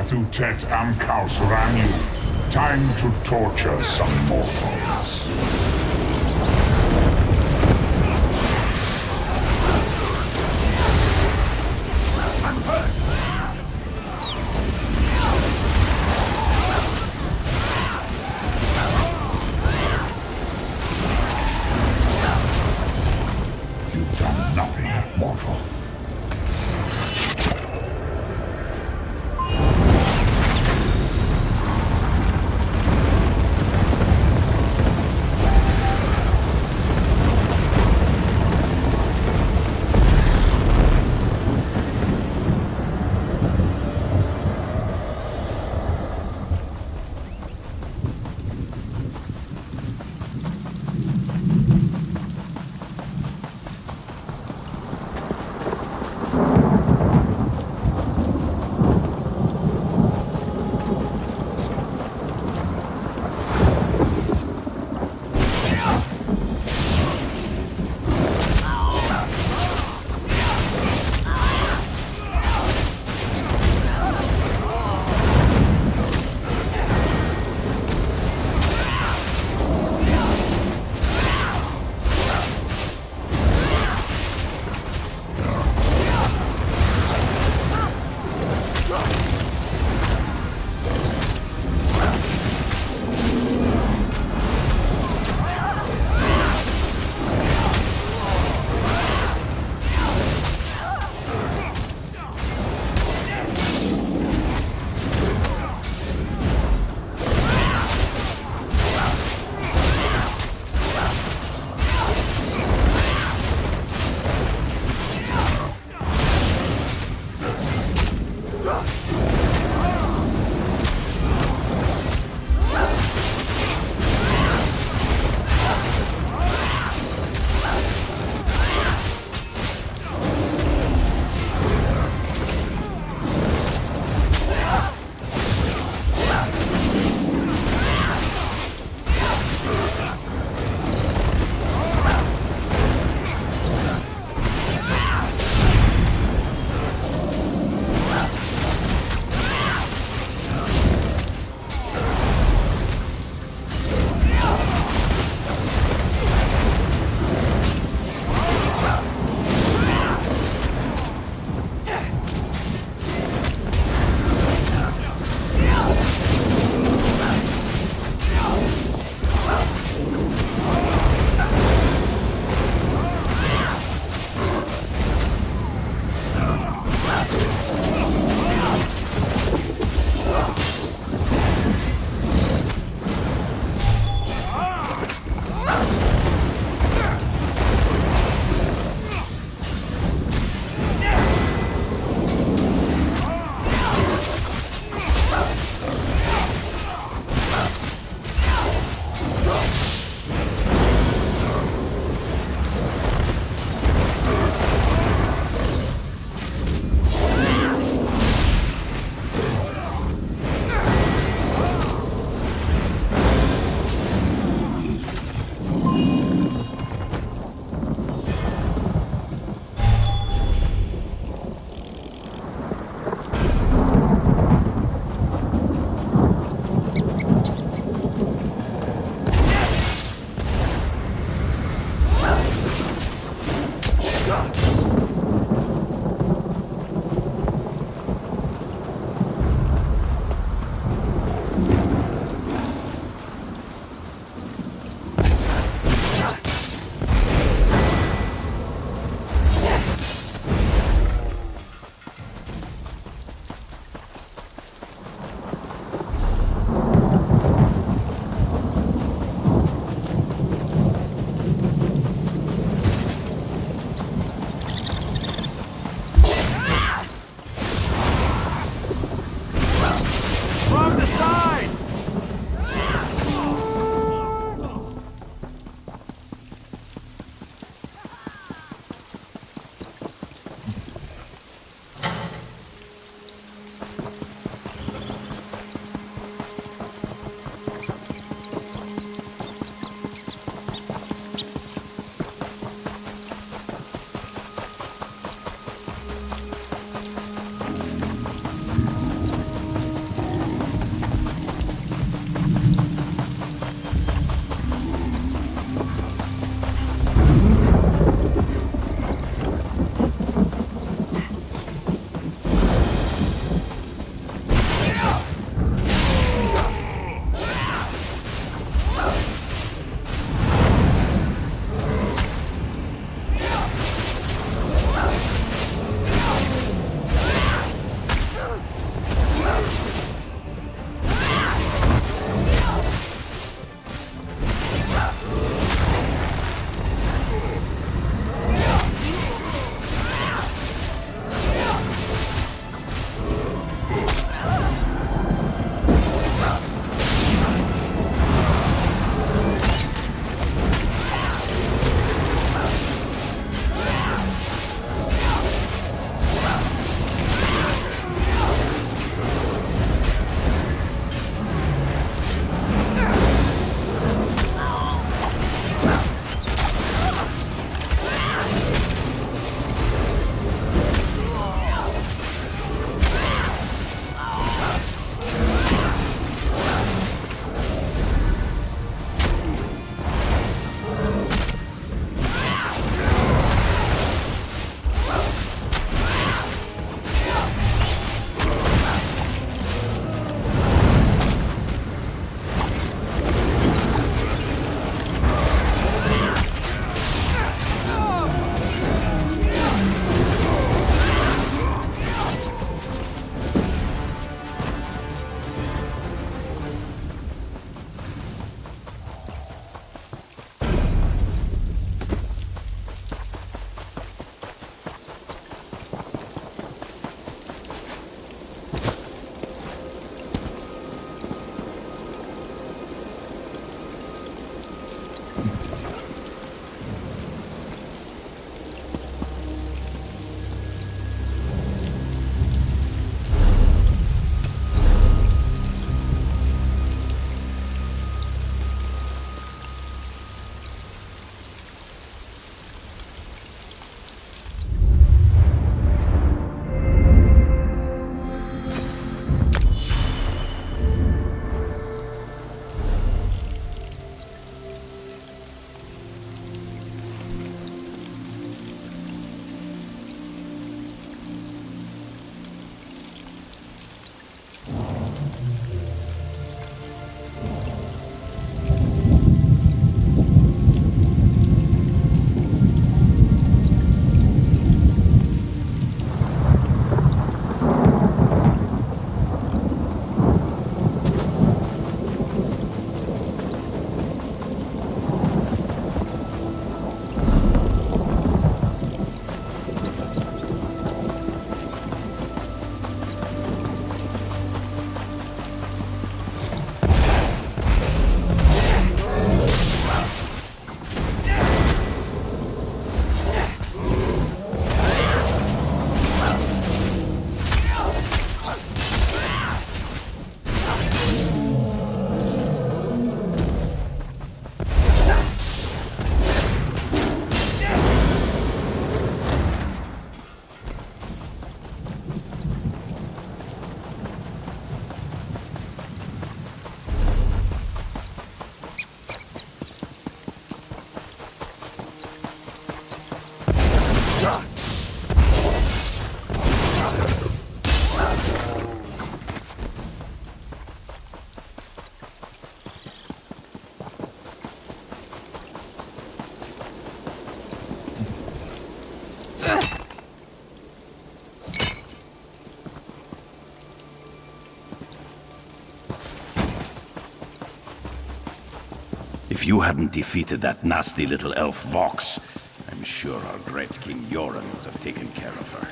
Mathutet Amkaus Ranyu. Time to torture some mortals. You've done nothing, mortal. If you hadn't defeated that nasty little elf Vox, I'm sure our great King Yoren would have taken care of her.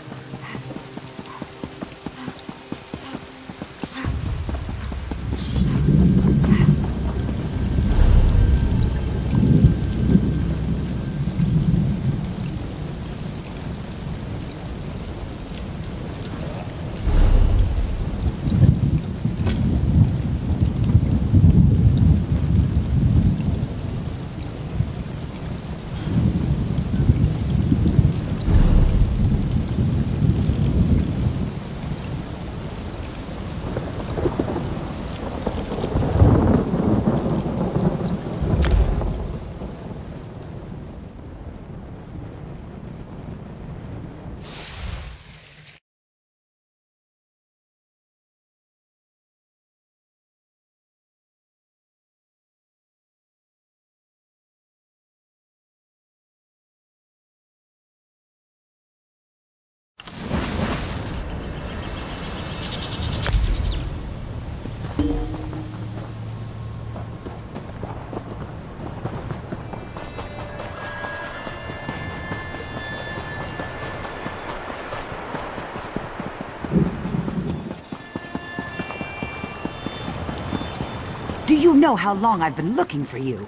Do you know how long I've been looking for you?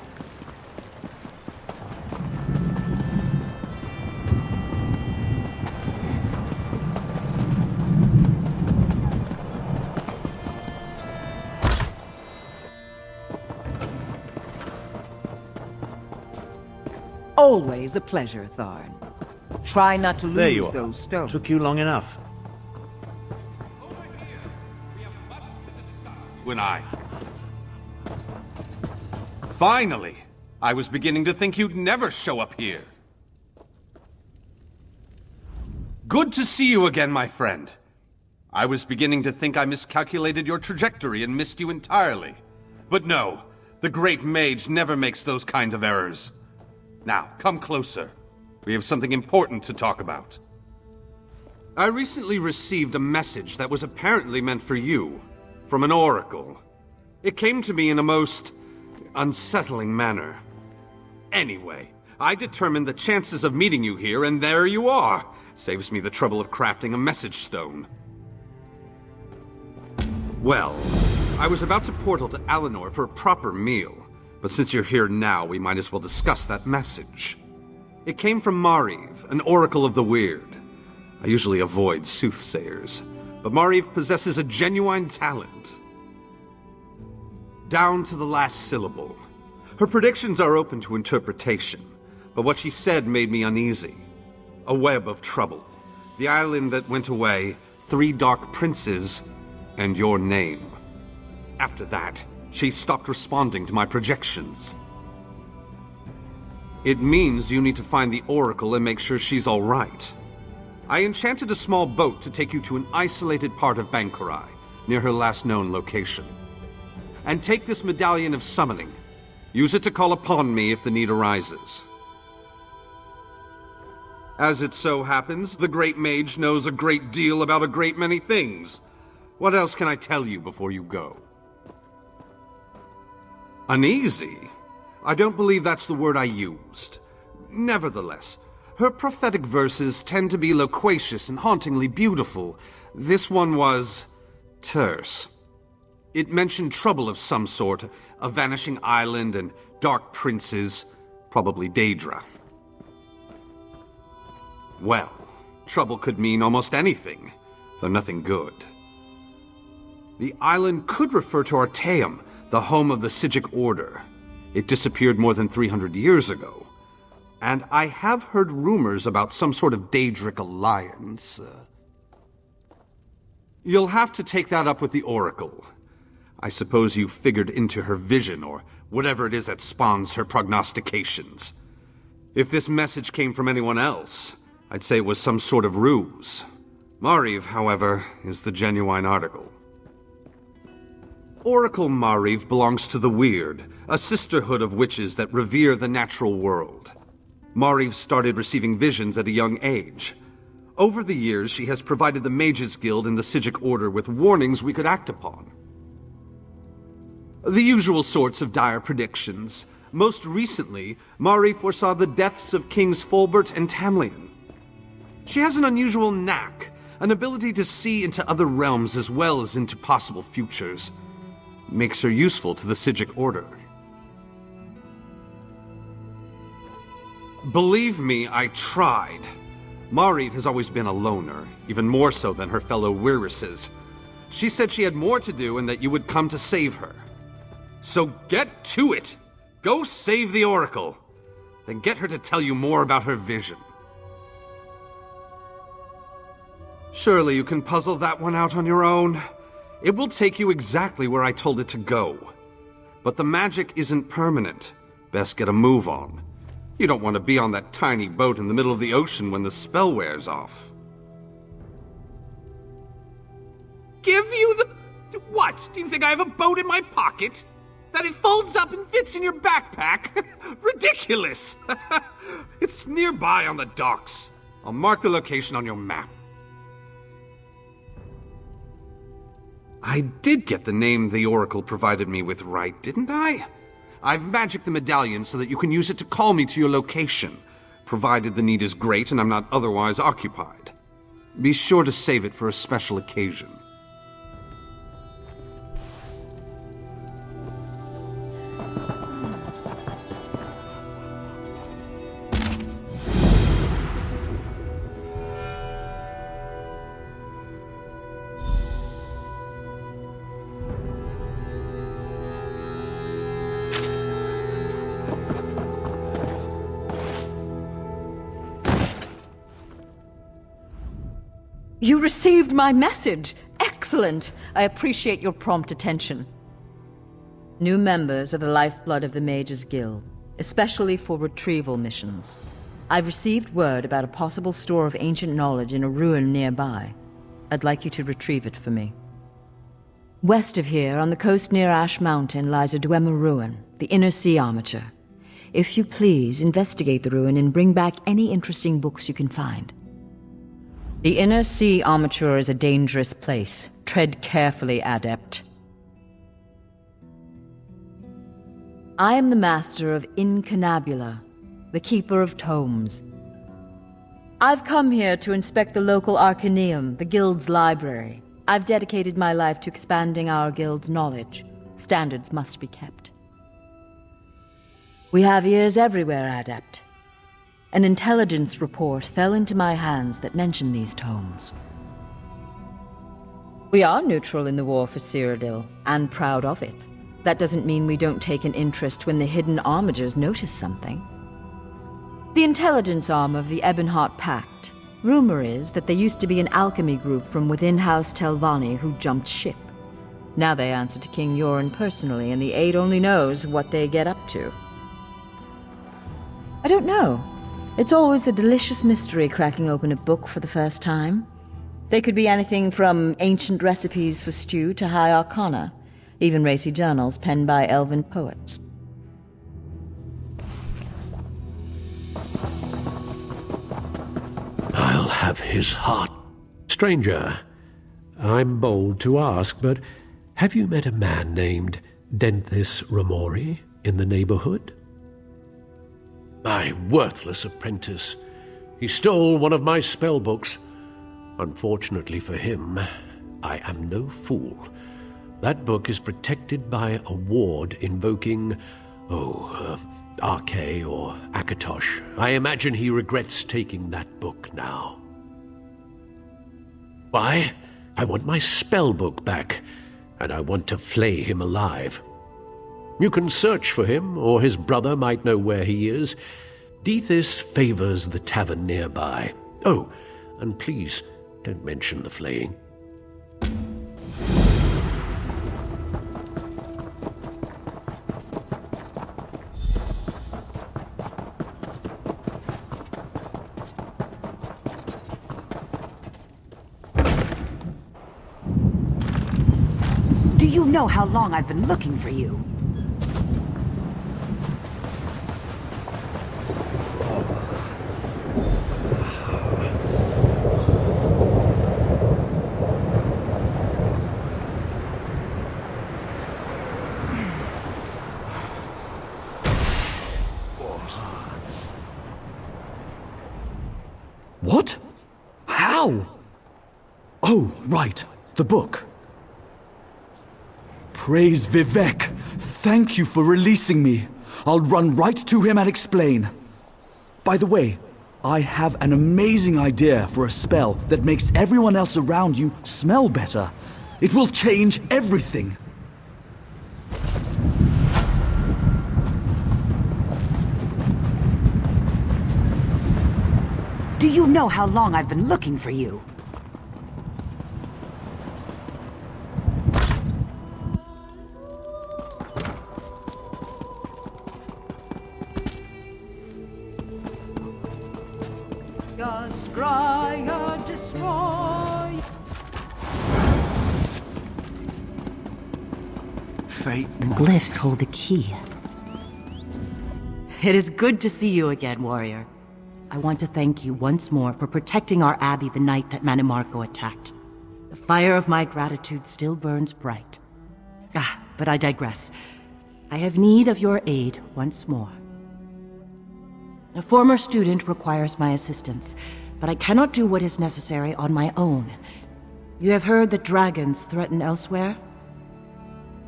Always a pleasure, Tharn. Try not to There you lose are. those stones. Took you long enough. When Finally! I was beginning to think you'd never show up here. Good to see you again, my friend. I was beginning to think I miscalculated your trajectory and missed you entirely. But no, the Great Mage never makes those kind of errors. Now, come closer. We have something important to talk about. I recently received a message that was apparently meant for you, from an oracle. It came to me in a most unsettling manner. Anyway, I determined the chances of meeting you here, and there you are. Saves me the trouble of crafting a message stone. Well, I was about to portal to Alinor for a proper meal, but since you're here now, we might as well discuss that message. It came from Mariv, an oracle of the weird. I usually avoid soothsayers, but Mariv possesses a genuine talent. Down to the last syllable. Her predictions are open to interpretation, but what she said made me uneasy. A web of trouble. The island that went away, 3 dark princes, and your name. After that, she stopped responding to my projections. It means you need to find the oracle and make sure she's all right. I enchanted a small boat to take you to an isolated part of Bankarai, near her last known location. And take this medallion of summoning. Use it to call upon me if the need arises. As it so happens, the Great Mage knows a great deal about a great many things. What else can I tell you before you go? Uneasy? I don't believe that's the word I used. Nevertheless, her prophetic verses tend to be loquacious and hauntingly beautiful. This one was terse. It mentioned trouble of some sort, a vanishing island and dark princes, probably Daedra. Well, trouble could mean almost anything, though nothing good. The island could refer to Artaeum, the home of the Sigic Order. It disappeared more than 300 years ago. And I have heard rumors about some sort of Daedric alliance. You'll have to take that up with the Oracle. I suppose you figured into her vision, or whatever it is that spawns her prognostications. If this message came from anyone else, I'd say it was some sort of ruse. Mariv, however, is the genuine article. Oracle Mariv belongs to the Weird, a sisterhood of witches that revere the natural world. Mariv started receiving visions at a young age. Over the years, she has provided the Mages Guild and the Psijic Order with warnings we could act upon. The usual sorts of dire predictions. Most recently, Mariv foresaw the deaths of Kings Fulbert and Tamriel. She has an unusual knack, an ability to see into other realms as well as into possible futures. Makes her useful to the Psijic Order. Believe me, I tried. Mariv has always been a loner, even more so than her fellow Wirises. She said she had more to do and that you would come to save her. So get to it! Go save the Oracle! Then get her to tell you more about her vision. Surely you can puzzle that one out on your own. It will take you exactly where I told it to go. But the magic isn't permanent. Best get a move on. You don't want to be on that tiny boat in the middle of the ocean when the spell wears off. Give you the... What? Do you think I have a boat in my pocket? That it folds up and fits in your backpack? Ridiculous! It's nearby on the docks. I'll mark the location on your map. I did get the name the Oracle provided me with right, didn't I? I've magicked the medallion so that you can use it to call me to your location, provided the need is great and I'm not otherwise occupied. Be sure to save it for a special occasion. You received my message! Excellent! I appreciate your prompt attention. New members are the lifeblood of the Mages Guild, especially for retrieval missions. I've received word about a possible store of ancient knowledge in a ruin nearby. I'd like you to retrieve it for me. West of here, on the coast near Ash Mountain, lies a Dwemer ruin, the Inner Sea Armature. If you please, investigate the ruin and bring back any interesting books you can find. The Inner Sea Armature is a dangerous place. Tread carefully, Adept. I am the master of Incunabula, the keeper of tomes. I've come here to inspect the local Arcaneum, the Guild's library. I've dedicated my life to expanding our Guild's knowledge. Standards must be kept. We have ears everywhere, Adept. An intelligence report fell into my hands that mentioned these tomes. We are neutral in the war for Cyrodiil, and proud of it. That doesn't mean we don't take an interest when the hidden armigers notice something. The intelligence arm of the Ebonheart Pact. Rumor is that they used to be an alchemy group from within House Telvanni who jumped ship. Now they answer to King Yoren personally, and the Aid only knows what they get up to. I don't know. It's always a delicious mystery cracking open a book for the first time. They could be anything from ancient recipes for stew to high arcana, even racy journals penned by elven poets. I'll have his heart. Stranger, I'm bold to ask, but have you met a man named Denthis Ramori in the neighborhood? My worthless apprentice. He stole one of my spell books. Unfortunately for him, I am no fool. That book is protected by a ward invoking, Arche or Akatosh. I imagine he regrets taking that book now. Why? I want my spell book back, and I want to flay him alive. You can search for him, or his brother might know where he is. Dethys favors the tavern nearby. Oh, and please, don't mention the flaying. know how long I've been looking for you? What? How? Oh, right. The book. Praise Vivek. Thank you for releasing me. I'll run right to him and explain. By the way, I have an amazing idea for a spell that makes everyone else around you smell better. It will change everything. Do you know how long I've been looking for you? Fate. Glyphs hold the key. It is good to see you again, warrior. I want to thank you once more for protecting our abbey the night that Manimarco attacked. The fire of my gratitude still burns bright. But I digress. I have need of your aid once more. A former student requires my assistance, but I cannot do what is necessary on my own. You have heard that dragons threaten elsewhere?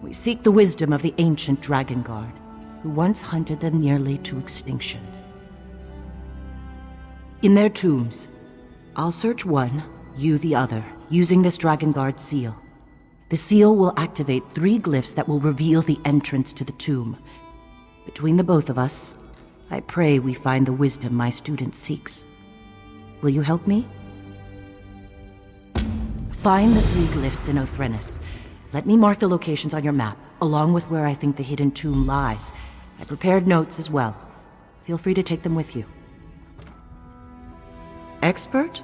We seek the wisdom of the ancient Dragon Guard, who once hunted them nearly to extinction. In their tombs, I'll search one, you the other, using this Dragon Guard seal. The seal will activate 3 glyphs that will reveal the entrance to the tomb. Between the both of us, I pray we find the wisdom my student seeks. Will you help me? Find the 3 glyphs in Othrenis. Let me mark the locations on your map, along with where I think the hidden tomb lies. I prepared notes as well. Feel free to take them with you. Expert?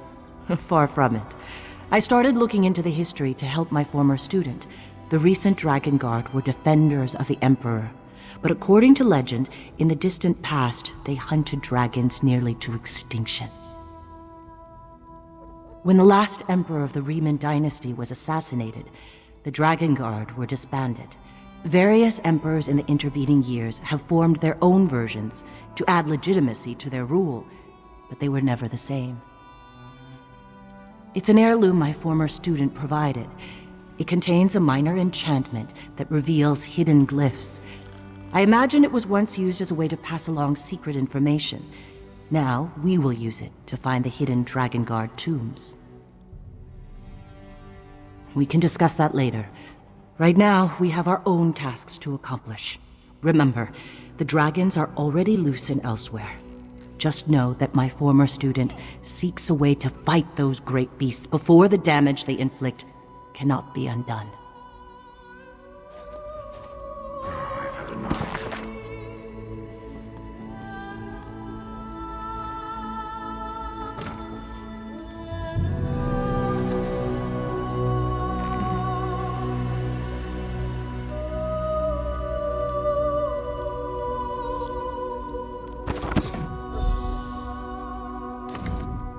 Far from it. I started looking into the history to help my former student. The recent Dragon Guard were defenders of the Emperor. But according to legend, in the distant past, they hunted dragons nearly to extinction. When the last Emperor of the Riemann dynasty was assassinated, the Dragon Guard were disbanded. Various emperors in the intervening years have formed their own versions to add legitimacy to their rule, but they were never the same. It's an heirloom my former student provided. It contains a minor enchantment that reveals hidden glyphs. I imagine it was once used as a way to pass along secret information. Now, we will use it to find the hidden Dragon Guard tombs. We can discuss that later. Right now, we have our own tasks to accomplish. Remember, the dragons are already loose and elsewhere. Just know that my former student seeks a way to fight those great beasts before the damage they inflict cannot be undone. I've had enough.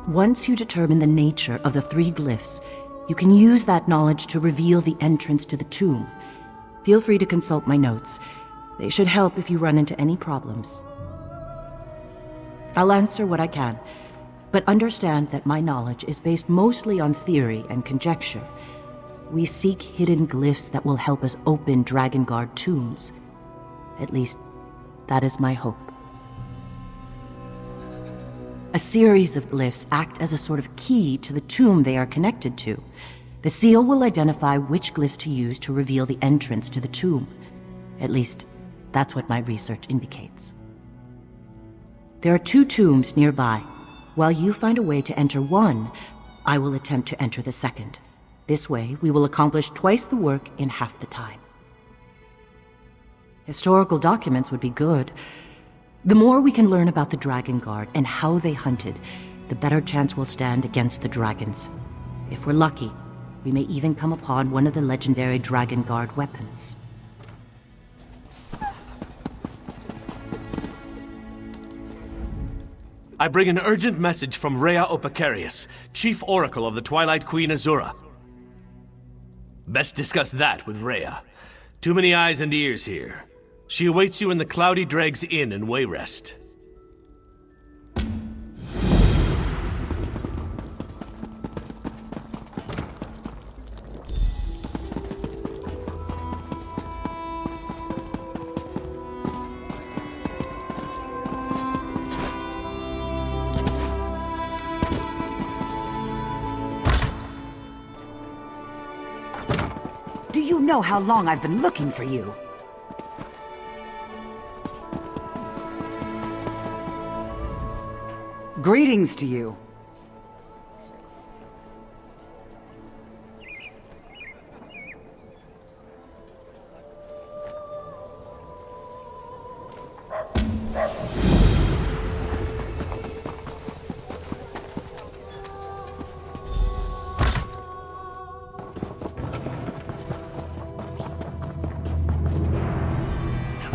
Once you determine the nature of the 3 glyphs, you can use that knowledge to reveal the entrance to the tomb. Feel free to consult my notes. They should help if you run into any problems. I'll answer what I can, but understand that my knowledge is based mostly on theory and conjecture. We seek hidden glyphs that will help us open Dragon Guard tombs. At least, that is my hope. A series of glyphs act as a sort of key to the tomb they are connected to. The seal will identify which glyphs to use to reveal the entrance to the tomb. At least, that's what my research indicates. There are 2 tombs nearby. While you find a way to enter one, I will attempt to enter the second. This way, we will accomplish twice the work in half the time. Historical documents would be good. The more we can learn about the Dragon Guard and how they hunted, the better chance we'll stand against the dragons. If we're lucky, We may even come upon one of the legendary Dragon Guard weapons. I bring an urgent message from Rhea Opacarius, Chief Oracle of the Twilight Queen Azura. Best discuss that with Rhea. Too many eyes and ears here. She awaits you in the Cloudy Dregs Inn in Wayrest. Do you know how long I've been looking for you? Greetings to you.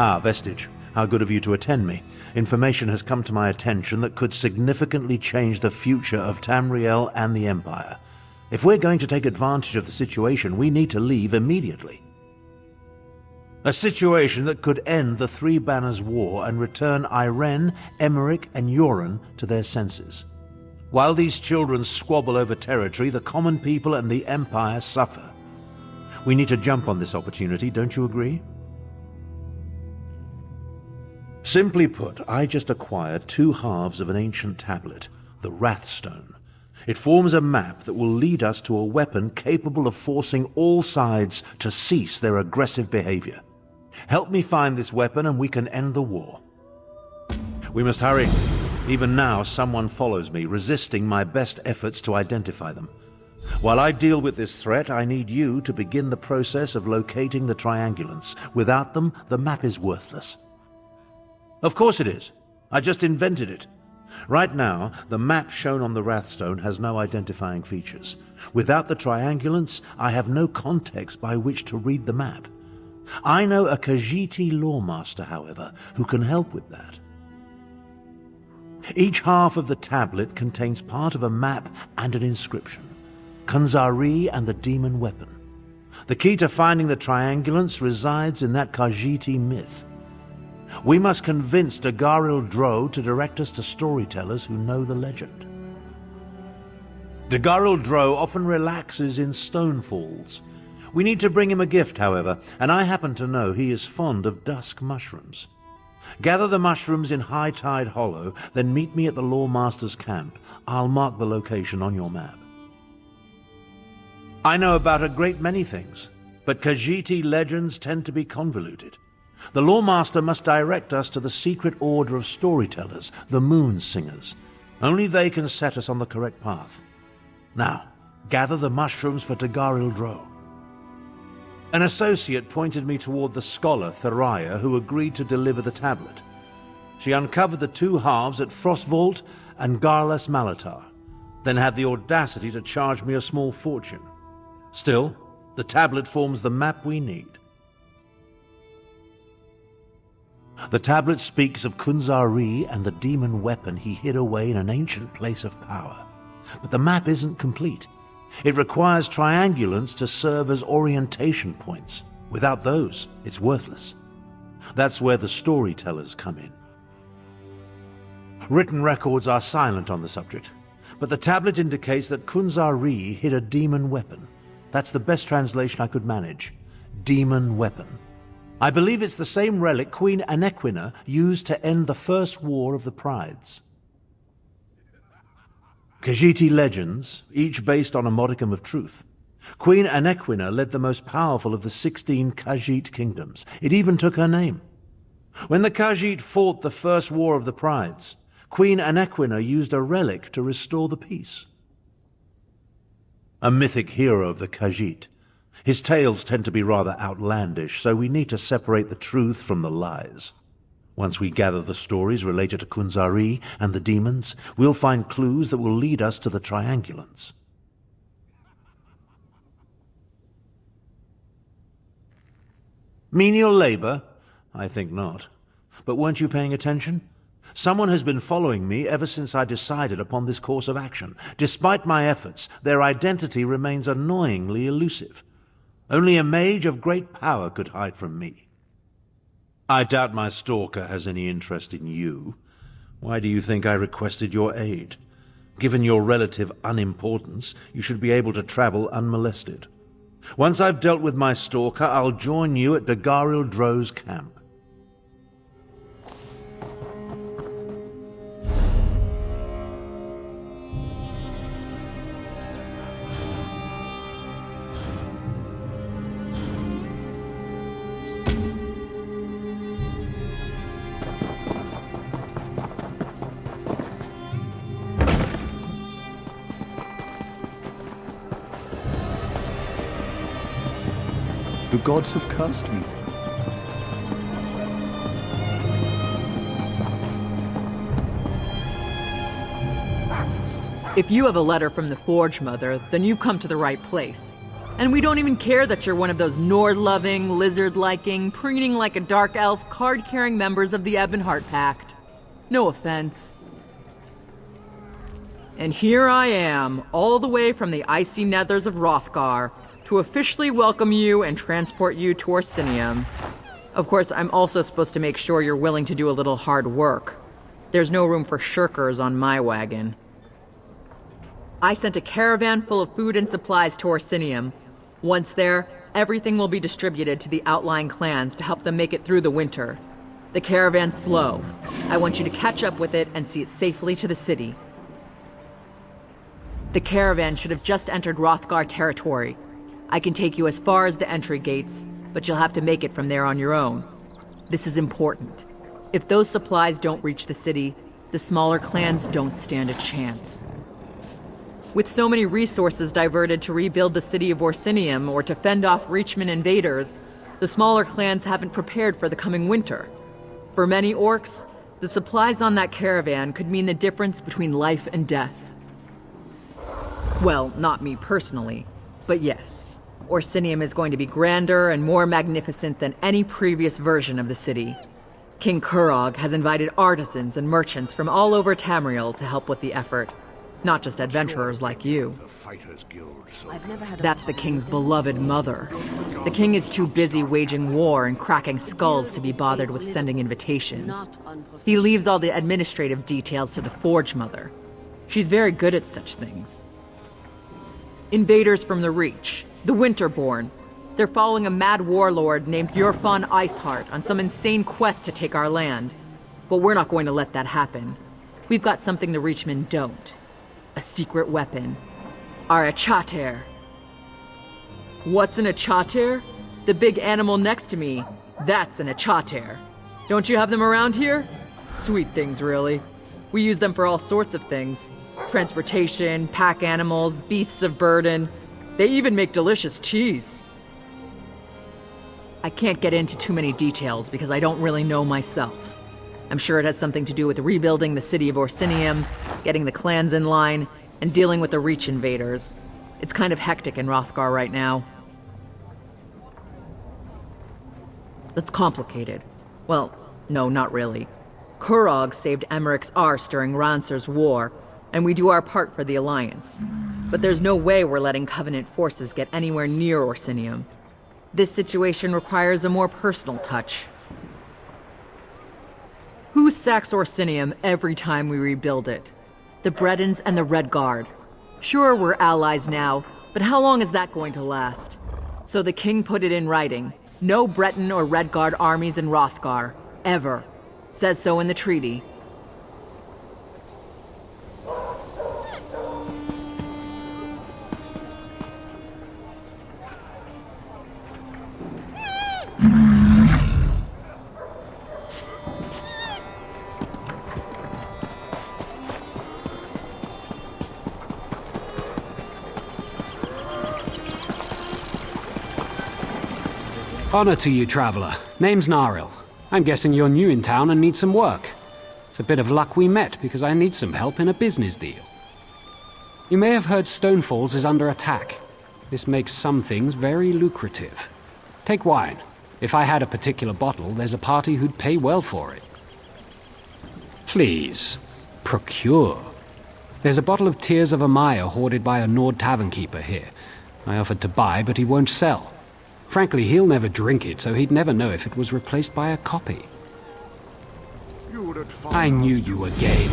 Ah, Vestige. How good of you to attend me. Information has come to my attention that could significantly change the future of Tamriel and the Empire. If we're going to take advantage of the situation, we need to leave immediately. A situation that could end the Three Banners War and return Irene, Emmerich, and Yoren to their senses. While these children squabble over territory, the common people and the Empire suffer. We need to jump on this opportunity, don't you agree? Simply put, I just acquired 2 halves of an ancient tablet, the Wrathstone. It forms a map that will lead us to a weapon capable of forcing all sides to cease their aggressive behavior. Help me find this weapon and we can end the war. We must hurry. Even now, someone follows me, resisting my best efforts to identify them. While I deal with this threat, I need you to begin the process of locating the triangulants. Without them, the map is worthless. Of course it is. I just invented it. Right now, the map shown on the Wrathstone has no identifying features. Without the triangulants, I have no context by which to read the map. I know a Khajiiti lawmaster, however, who can help with that. Each half of the tablet contains part of a map and an inscription. Kunzari and the demon weapon. The key to finding the triangulants resides in that Khajiiti myth. We must convince Dagharil Dro to direct us to storytellers who know the legend. Dagharil Dro often relaxes in stone falls. We need to bring him a gift, however, and I happen to know he is fond of dusk mushrooms. Gather the mushrooms in High Tide Hollow, then meet me at the Lawmaster's camp. I'll mark the location on your map. I know about a great many things, but Khajiiti legends tend to be convoluted. The Lawmaster must direct us to the secret order of storytellers, the Moon Singers. Only they can set us on the correct path. Now, gather the mushrooms for Dagharil Dro. An associate pointed me toward the scholar Thariah, who agreed to deliver the tablet. She uncovered the 2 halves at Frostvault and Garlas Malatar, then had the audacity to charge me a small fortune. Still, the tablet forms the map we need. The tablet speaks of Kunzari and the demon weapon he hid away in an ancient place of power. But the map isn't complete. It requires triangulants to serve as orientation points. Without those, it's worthless. That's where the storytellers come in. Written records are silent on the subject, but the tablet indicates that Kunzari hid a demon weapon. That's the best translation I could manage. Demon weapon. I believe it's the same relic Queen Anequina used to end the First War of the Prides. Khajiiti legends, each based on a modicum of truth. Queen Anequina led the most powerful of the 16 Khajiit kingdoms. It even took her name. When the Khajiit fought the First War of the Prides, Queen Anequina used a relic to restore the peace. A mythic hero of the Khajiit. His tales tend to be rather outlandish, so we need to separate the truth from the lies. Once we gather the stories related to Kunzari and the demons, we'll find clues that will lead us to the triangulants. Menial labor? I think not. But weren't you paying attention? Someone has been following me ever since I decided upon this course of action. Despite my efforts, their identity remains annoyingly elusive. Only a mage of great power could hide from me. I doubt my stalker has any interest in you. Why do you think I requested your aid? Given your relative unimportance, you should be able to travel unmolested. Once I've dealt with my stalker, I'll join you at Dagaril Dro's camp. The gods have cursed me. If you have a letter from the Forge Mother, then you've come to the right place. And we don't even care that you're one of those Nord-loving, lizard-liking, preening like a dark elf, card-carrying members of the Ebonheart Pact. No offense. And here I am, all the way from the icy nethers of Hrothgar, to officially welcome you and transport you to Orsinium. Of course, I'm also supposed to make sure you're willing to do a little hard work. There's no room for shirkers on my wagon. I sent a caravan full of food and supplies to Orsinium. Once there, everything will be distributed to the outlying clans to help them make it through the winter. The caravan's slow. I want you to catch up with it and see it safely to the city. The caravan should have just entered Hrothgar territory. I can take you as far as the entry gates, but you'll have to make it from there on your own. This is important. If those supplies don't reach the city, the smaller clans don't stand a chance. With so many resources diverted to rebuild the city of Orsinium or to fend off Reachman invaders, the smaller clans haven't prepared for the coming winter. For many orcs, the supplies on that caravan could mean the difference between life and death. Well, not me personally, but yes. Orsinium is going to be grander and more magnificent than any previous version of the city. King Kurog has invited artisans and merchants from all over Tamriel to help with the effort. Not just adventurers like you. That's the king's beloved mother. The king is too busy waging war and cracking skulls to be bothered with sending invitations. He leaves all the administrative details to the Forge Mother. She's very good at such things. Invaders from the Reach. The Winterborn. They're following a mad warlord named Yorfan Iceheart on some insane quest to take our land. But we're not going to let that happen. We've got something the Reachmen don't. A secret weapon. Our Achater. What's an Achater? The big animal next to me. That's an Achater. Don't you have them around here? Sweet things, really. We use them for all sorts of things. Transportation, pack animals, beasts of burden. They even make delicious cheese. I can't get into too many details because I don't really know myself. I'm sure it has something to do with rebuilding the city of Orsinium, getting the clans in line, and dealing with the Reach invaders. It's kind of hectic in Hrothgar right now. That's complicated. Well, no, not really. Kurog saved Emmerich's arse during Ranser's war, and we do our part for the Alliance. But there's no way we're letting Covenant forces get anywhere near Orsinium. This situation requires a more personal touch. Who sacks Orsinium every time we rebuild it? The Bretons and the Red Guard. Sure, we're allies now, but how long is that going to last? So the king put it in writing. No Breton or Red Guard armies in Hrothgar. Ever. Says so in the treaty. Honor to you, traveler. Name's Naril. I'm guessing you're new in town and need some work. It's a bit of luck we met because I need some help in a business deal. You may have heard Stonefalls is under attack. This makes some things very lucrative. Take wine. If I had a particular bottle, there's a party who'd pay well for it. Please, procure. There's a bottle of Tears of Amaya hoarded by a Nord tavern keeper here. I offered to buy, but he won't sell. Frankly, he'll never drink it, so he'd never know if it was replaced by a copy. I knew you were game.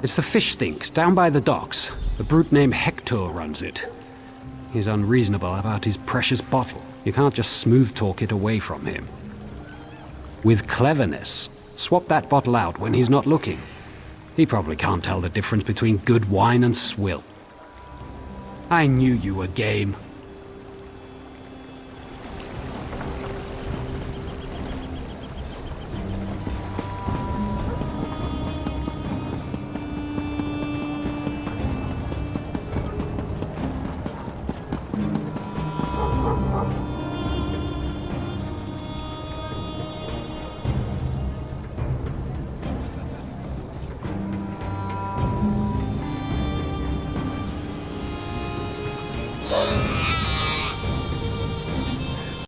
It's the fish stink, down by the docks. A brute named Hector runs it. He's unreasonable about his precious bottle. You can't just smooth talk it away from him. With cleverness, swap that bottle out when he's not looking. He probably can't tell the difference between good wine and swill. I knew you were game.